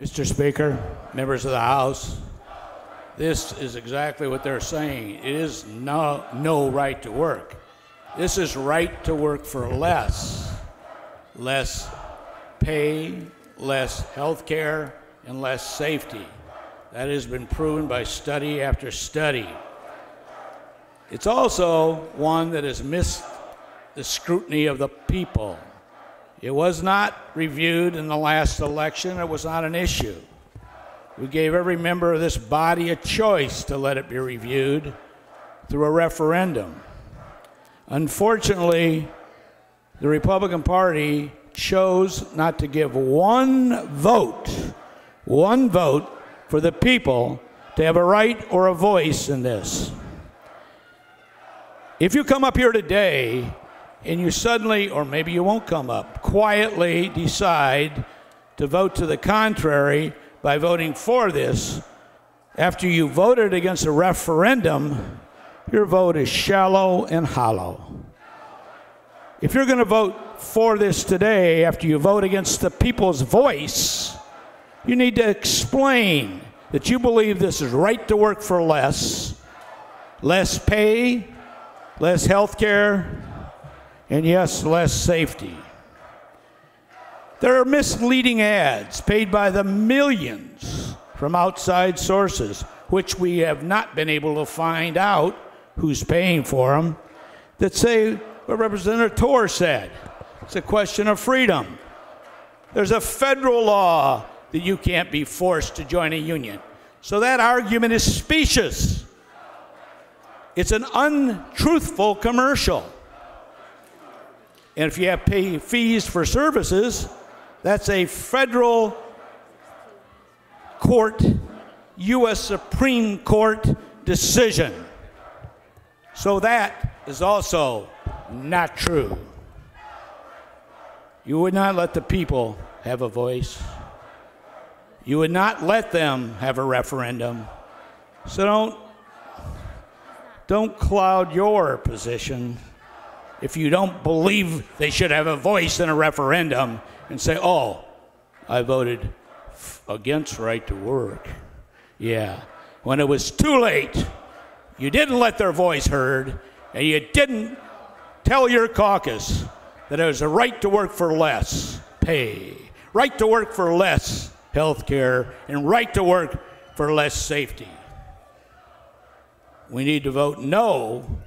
Mr. Speaker, members of the House, this is exactly what they're saying. It is no right to work. This is right to work for less. Less pay, less health care, and less safety. That has been proven by study after study. It's also one that has missed the scrutiny of the people. It was not reviewed in the last election. It was not an issue. We gave every member of this body a choice to let it be reviewed through a referendum. Unfortunately, the Republican Party chose not to give one vote for the people to have a right or a voice in this. If you come up here today and you suddenly, or maybe you won't come up, quietly decide to vote to the contrary by voting for this, after you voted against a referendum, your vote is shallow and hollow. If you're going to vote for this today after you vote against the people's voice, you need to explain that you believe this is right to work for less pay, less health care, and yes, less safety. There are misleading ads paid by the millions from outside sources, which we have not been able to find out who's paying for them, that say what Representative Torr said. It's a question of freedom. There's a federal law that you can't be forced to join a union. So that argument is specious. It's an untruthful commercial. And if you have to pay fees for services, that's a federal court, U.S. Supreme Court decision. So that is also not true. You would not let the people have a voice. You would not let them have a referendum. So don't cloud your position if you don't believe they should have a voice in a referendum and say, oh, I voted against right to work. Yeah, when it was too late, you didn't let their voice heard, and you didn't tell your caucus that it was a right to work for less pay, right to work for less health care, and right to work for less safety. We need to vote no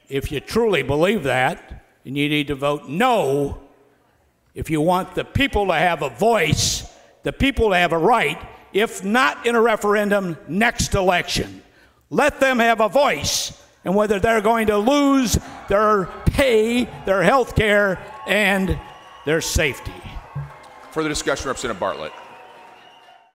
if you truly believe that, and you need to vote no if you want the people to have a voice, the people to have a right, if not in a referendum, next election. Let them have a voice in whether they're going to lose their pay, their health care, and their safety. Further discussion, Representative Bartlett.